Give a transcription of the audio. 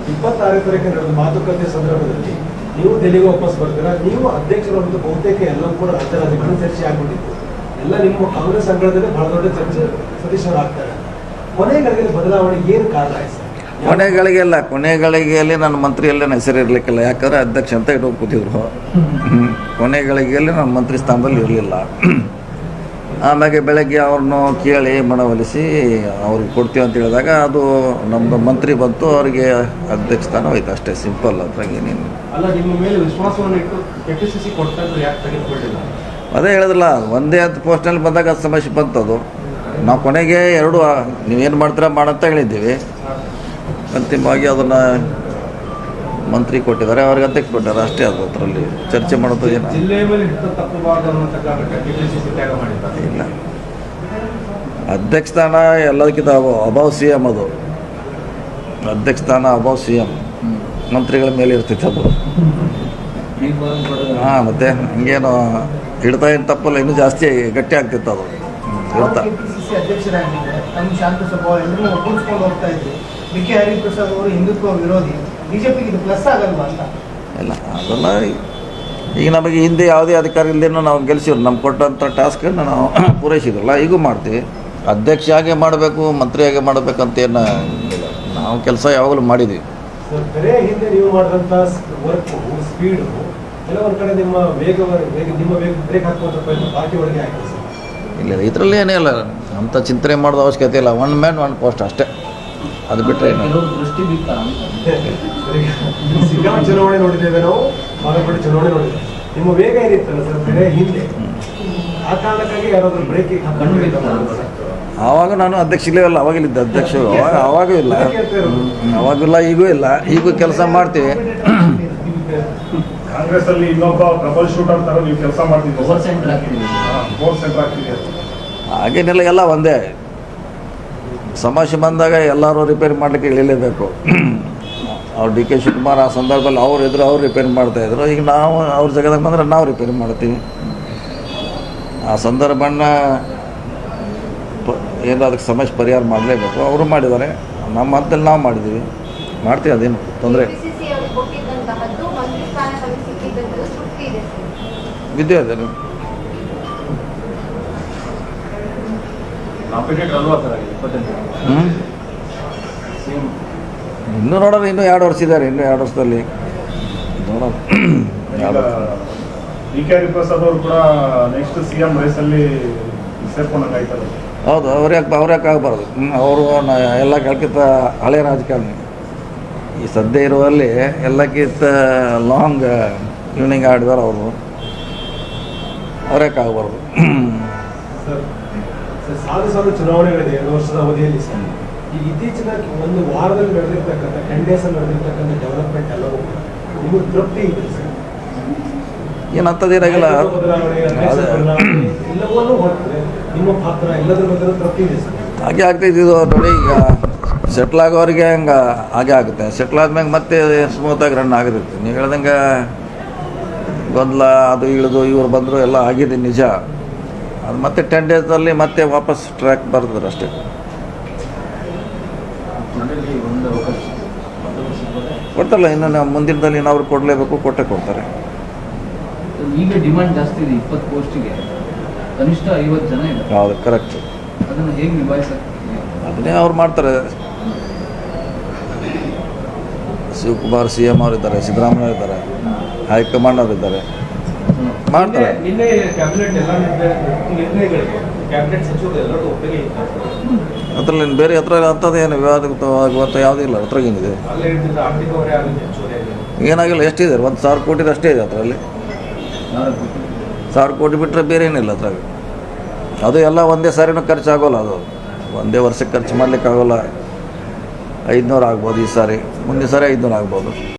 26 ತಾರೀಕು ನಡೆದ ಮಾತುಕತೆ ಸಂದರ್ಭದಲ್ಲಿ ನೀವು ದೆಹಲಿಗೆ ವಾಪಸ್ ಬರ್ತೀರಾ. ನೀವು ಅಧ್ಯಕ್ಷರು ಅಂತ ಬಹುತೇಕ ಎಲ್ಲವೂ ಕೂಡ ರಾಜ್ಯರಾಜಕಾರಣ ಚರ್ಚೆ ಆಗ್ಬಿಟ್ಟಿತ್ತು. ಎಲ್ಲ ನಿಮ್ಮ ಕಾಂಗ್ರೆಸ್ ಅಂಗಳದಲ್ಲಿ ಬಹಳ ದೊಡ್ಡ ಚರ್ಚೆ ಸತೀಶ್ ಅವರು ಆಗ್ತಾರೆ. ಕೊನೆಗಳಿಗೆ ಬದಲಾವಣೆ ಏನು ಕಾರಣ ಆಯ್ತು ಸರ್? ಕೊನೆಗಳಿಗೆಯಲ್ಲಿ ನನ್ನ ಮಂತ್ರಿಯಲ್ಲೇ ಹೆಸರು ಇರಲಿಕ್ಕಿಲ್ಲ. ಯಾಕಂದರೆ ಅಧ್ಯಕ್ಷ ಅಂತ ಇಟ್ಕೊಂಡು ಕೂತಿದ್ರು. ಕೊನೆಗಳಿಗೆಯಲ್ಲಿ ನನ್ನ ಮಂತ್ರಿ ಸ್ಥಾನದಲ್ಲಿ ಇರಲಿಲ್ಲ. ಆಮೇಲೆ ಬೆಳಗ್ಗೆ ಅವ್ರನ್ನು ಕೇಳಿ ಮನವೊಲಿಸಿ ಅವ್ರಿಗೆ ಕೊಡ್ತೀವಿ ಅಂತ ಹೇಳಿದಾಗ ಅದು ನಮ್ಮದು ಮಂತ್ರಿ ಬಂತು, ಅವರಿಗೆ ಅಧ್ಯಕ್ಷ ಸ್ಥಾನ ಹೋಯ್ತು. ಅಷ್ಟೇ, ಸಿಂಪಲ್. ಅದ್ರಾಗ ಏನೇನು ಅಲ್ಲ, ನಿಮ್ಮ ಮೇಲೆ ವಿಶ್ವಾಸವನ್ನು ಇಟ್ಟು ಕೆಪಿಸಿಸಿ ಕೊಟ್ಟಂದ್ರೆ ಯಾಕೆ ತೆಗೆದುಕೊಳ್ಳಿಲ್ಲ? ಅದೇ ಹೇಳಿದ್ರಲ್ಲ, ಒಂದೇ ಹತ್ತು ಪೋಸ್ಟ್ನಲ್ಲಿ ಬಂದಾಗ ಅದು ಸಮಸ್ಯೆ ಬಂತದು. ನಾವು ಕೊನೆಗೆ ಎರಡು ನೀವೇನು ಮಾಡ್ತೀರಾ ಮಾಡಂತ ಹೇಳಿದ್ದೀವಿ. ಅಂತಿಮವಾಗಿ ಅದನ್ನು ಮಂತ್ರಿ ಕೊಟ್ಟಿದ್ದಾರೆ, ಅವ್ರಿಗೆ ಅಧ್ಯಕ್ಷ ಕೊಟ್ಟಿದ್ದಾರೆ. ಅಷ್ಟೇ. ಅದು ಅದರಲ್ಲಿ ಚರ್ಚೆ ಮಾಡೋದು ಏನು ಇಲ್ಲ. ಅಧ್ಯಕ್ಷ ಸ್ಥಾನ ಎಲ್ಲದಕ್ಕಿಂತ ಅಬೌವ್ ಸಿ ಎಮ್. ಅದು ಅಧ್ಯಕ್ಷ ಸ್ಥಾನ ಅಬೌವ್ ಸಿ ಎಮ್, ಮಂತ್ರಿಗಳ ಮೇಲೆ ಇರ್ತಿತ್ತು ಅದು. ಹಾಂ, ಮತ್ತೆ ಹಂಗೇನು ಹಿಡ್ತಾ ಏನು ತಪ್ಪಲ್ಲ, ಇನ್ನೂ ಜಾಸ್ತಿ ಗಟ್ಟಿ ಆಗ್ತಿತ್ತು ಅದು ಹಿಡ್ತಾ. ಅಧ್ಯಕ್ಷರಾಗಿದ್ದರೆ ನಮ್ಮ ಶಾಂತ ಸ್ವಭಾವ ಎಲ್ಲರೂ ಒಪ್ಪಿಸ್ಕೊಂಡು ಹೋಗ್ತಾ ಇದ್ರು. ಬಿ.ಕೆ. ಹರಿಪ್ರಸಾದ್ ಅವರು ಹಿಂದುತ್ವ ವಿರೋಧಿ. ಬಿಜೆಪಿಗೆ ಇದು ಪ್ಲಸ್ ಆಗಲ್ವಾ ಅಂತ? ಇಲ್ಲ, ಅದೆಲ್ಲ ಈಗ ನಮಗೆ ಹಿಂದೆ ಯಾವುದೇ ಅಧಿಕಾರ ಇಲ್ಲದೇನೋ ನಾವು ಗೆಲ್ಸಿವ್ರು. ನಮ್ಗೆ ಕೊಟ್ಟಂಥ ಟಾಸ್ಕನ್ನು ನಾವು ಪೂರೈಸಿದ್ರಲ್ಲ, ಈಗೂ ಮಾಡ್ತೀವಿ. ಅಧ್ಯಕ್ಷ ಹಾಗೆ ಮಾಡಬೇಕು, ಮಂತ್ರಿ ಹಾಗೆ ಮಾಡಬೇಕಂತೇನು ನಾವು ಕೆಲಸ ಯಾವಾಗಲೂ ಮಾಡಿದ್ವಿ. ಬೇರೆ ಹಿಂದೆ ನೀವು ಮಾಡಿದಂಥ ವರ್ಕು, ಸ್ಪೀಡು, ಕೆಲವೊಂದು ಕಡೆ ನಿಮ್ಮ ವೇಗ ಬ್ರೇಕ್ ಹಾಕುವಂಥ ಪ್ರಯತ್ನ ಪಾರ್ಟಿ ಒಳಗೆ ಆಗಿದೆ ಸರ್. ಇಲ್ಲ, ಇದರಲ್ಲಿ ಏನೇ ಇಲ್ಲ, ಅಂಥ ಚಿಂತನೆ ಮಾಡೋದು ಅವಶ್ಯಕತೆ ಇಲ್ಲ. ಒನ್ ಮ್ಯಾನ್ ಒನ್ ಪೋಸ್ಟ್ ಅಷ್ಟೇ. ಅದು ಬಿಟ್ಟರೆ ಸಿಗಾಂ ಚುನಾವಣೆ ನೋಡಿದ್ದೇವೆ ನಾವು, ಬಾಗಲಕೋಟೆ ಚುನಾವಣೆ ನೋಡಿದ್ದೇವೆ. ನಿಮ್ಮ ವೇಗ ಏನಿತ್ತಲ್ಲ ಸರ್ ಬೇರೆ ಹಿಂದೆ, ಆ ಕಾರಣಕ್ಕಾಗಿ ಯಾರಾದರೂ ಬ್ರೇಕಿಂಗ್ ಆವಾಗ ನಾನು ಅಧ್ಯಕ್ಷ ಇಲ್ಲವಲ್ಲ, ಅವಾಗಿಲ್ಲಿದ್ದೆ ಅಧ್ಯಕ್ಷರು. ಅವಾಗೂ ಇಲ್ಲ, ಅವಾಗಿಲ್ಲ, ಈಗೂ ಇಲ್ಲ. ಈಗೂ ಕೆಲಸ ಮಾಡ್ತೀವಿ. ಕಾಂಗ್ರೆಸ್ ಅಲ್ಲಿ ಇನ್ನೊಬ್ಬ ಪ್ರಬಲ್ ಶೂಟರ್ ತರ ನೀವು ಕೆಲಸ ಮಾಡ್ತಿದ್ದೀವಿ. ಹಾಗೇನೆಲ್ಲ, ಎಲ್ಲ ಒಂದೇ. ಸಮಸ್ಯೆ ಬಂದಾಗ ಎಲ್ಲರೂ ರಿಪೇರಿ ಮಾಡಲಿಕ್ಕೆ ಇಳಿಲೇಬೇಕು. ಅವ್ರು ಡಿ ಕೆ ಶಿವಕುಮಾರ್ ಆ ಸಂದರ್ಭದಲ್ಲಿ ಅವ್ರು ಇದ್ರು, ಅವ್ರು ರಿಪೇರಿ ಮಾಡ್ತಾಯಿದ್ರು. ಈಗ ನಾವು ಅವ್ರ ಜಾಗದಾಗ ಬಂದರೆ ನಾವು ರಿಪೇರಿ ಮಾಡ್ತೀವಿ. ಆ ಸಂದರ್ಭನ ಏನು ಅದಕ್ಕೆ ಸಮಸ್ಯೆ ಪರಿಹಾರ ಮಾಡಲೇಬೇಕು. ಅವರು ಮಾಡಿದ್ದಾರೆ, ನಮ್ಮ ಹಂತಲ್ಲಿ ನಾವು ಮಾಡಿದ್ದೀವಿ, ಮಾಡ್ತೀವಿ. ಅದೇನು ತೊಂದರೆ ವಿದ್ಯೆ ಇದೆ. ಇನ್ನೂ ನೋಡೋದು, ಇನ್ನೂ 2 ವರ್ಷ ಇದ್ದಾರೆ. ಇನ್ನೂ 2 ವರ್ಷದಲ್ಲಿ ನೋಡೋದು. ಬಿ.ಕೆ. ಹರಿಪ್ರಸಾದ್ ಅವರು ಕೂಡ ನೆಕ್ಸ್ಟ್ CM ರೇಸಲ್ಲಿ ಸೇರ್ಕೊಂಡಂಗಾಯ್ತದೆ. ಹೌದು, ಅವ್ರ್ಯಾಕೆ ಆಗಬಾರ್ದು. ಅವರು ಎಲ್ಲ ಕೆಳಕಿಂತ ಹಳೆಯ ರಾಜಕಾರಣಿ. ಈ ಸದ್ಯ ಇರುವಲ್ಲಿ ಎಲ್ಲಕ್ಕಿಂತ ಲಾಂಗ್ ಈವ್ನಿಂಗ್ ಆಡಿದಾರೆ ಅವರು. ಅವ್ರ್ಯಾಕೆ ಆಗಬಾರ್ದು. ಸಾಲು ಚುನಾವಣೆಗಳಿದೆ 2 ವರ್ಷದ ಅವಧಿಯಲ್ಲಿ ಸರ್. ಈ ಇತ್ತೀಚಿನ ಒಂದು ವಾರದಲ್ಲಿ ನಡೆದಿರ್ತಕ್ಕಂಥ 10 ಡೇಸ್ ನಡೆದಿರ್ತಕ್ಕಂಥ ಡೆವಲಪ್ಮೆಂಟ್ ಎಲ್ಲವೂ ನಿಮಗೆ ತೃಪ್ತಿ ಇದೆ ಸರ್? ಏನಂತದೇನಾಗಿಲ್ಲ, ಎಲ್ಲವನ್ನೂ ಹೊರಟ್ರೆ ನಿಮ್ಮ ಪಾತ್ರ ಎಲ್ಲದ್ರ ಬಗ್ಗೆ ತೃಪ್ತಿ ಇದೆ ಸರ್? ಹಾಗೆ ಆಗ್ತೈತಿ. ಇದು ನೋಡಿ, ಈಗ ಸೆಟ್ಲ್ ಆಗೋರಿಗೆ ಹಂಗೆ ಹಾಗೆ ಆಗುತ್ತೆ. ಸೆಟ್ಲ್ ಆದ್ಮೇಲೆ ಮತ್ತೆ ಸ್ಮೂತಾಗಿ ರನ್ ಆಗಿರುತ್ತೆ. ನೀವು ಹೇಳ್ದಂಗೆ ಗೊಂದಲ ಅದು ಇಳಿದು ಇವ್ರು ಬಂದರು ಎಲ್ಲ ಆಗಿದೆ ನಿಜ. ಅದು ಮತ್ತೆ 10 ಡೇಸಲ್ಲಿ ಮತ್ತೆ ವಾಪಸ್ ಟ್ರ್ಯಾಕ್ ಬರ್ತದ್ರೆ ಅಷ್ಟೇ. ಕೊಡ್ತಾರಲ್ಲ, ಇನ್ನು ನಾವು ಮುಂದಿನದಲ್ಲಿ ಅವ್ರು ಕೊಡಲೇಬೇಕು, ಕೊಟ್ಟೆ ಕೊಡ್ತಾರೆ. ಈಗ ಡಿಮಾಂಡ್ ಜಾಸ್ತಿ ಇದೆ. 20 ಪೋಸ್ಟಿಗೆ ಕನಿಷ್ಠ 50 ಜನ ಇದೆ. ಹೌದು, ಕರೆಕ್ಟ್. ಅದನ್ನು ಹೇಗೆ ನಿಭಾಯಿಸಕ್ಕೆ? ಅದನ್ನೇ ಅವ್ರು ಮಾಡ್ತಾರೆ. ಶಿವಕುಮಾರ್ CM ಅವರಿದ್ದಾರೆ, ಸಿದ್ದರಾಮಯ್ಯ ಇದ್ದಾರೆ, ಹೈಕಮಾಂಡ್ ಅವರಿದ್ದಾರೆ, ಮಾಡ್ತಾರೆ. ನಿನ್ನೆ ಕ್ಯಾಬಿನೆಟ್ ಎಲ್ಲ ನಿರ್ಣಯಗಳಿಗೆ ಕ್ಯಾಬಿನೆಟ್ ಸಚಿವರು ಎಲ್ಲರೂ ಒಪ್ಪಿಗೆ ಇದ್ದಾರೆ. ಅದರಲ್ಲಿ ಬೇರೆ ಹತ್ರ ಅಂಥದ್ದೇನು ವಿವಾದವಾಗುವಂಥ ಯಾವುದೂ ಇಲ್ಲ. ಅದ್ರಾಗ ಏನಿದೆ, ಏನಾಗಿಲ್ಲ. ಎಷ್ಟಿದೆ? 1,000 ಕೋಟಿ ಅಷ್ಟೇ ಇದೆ ಅದರಲ್ಲಿ. 1,000 ಕೋಟಿ ಬಿಟ್ಟರೆ ಬೇರೆ ಏನಿಲ್ಲ ಅದ್ರಾಗ. ಅದು ಎಲ್ಲ ಒಂದೇ ಸಾರಿನೂ ಖರ್ಚಾಗೋಲ್ಲ. ಅದು ಒಂದೇ ವರ್ಷಕ್ಕೆ ಖರ್ಚು ಮಾಡಲಿಕ್ಕೆ ಆಗೋಲ್ಲ. 500 ಆಗ್ಬೋದು ಈ ಸಾರಿ, ಮುಂದಿನ ಸಾರಿ 500 ಆಗ್ಬೋದು.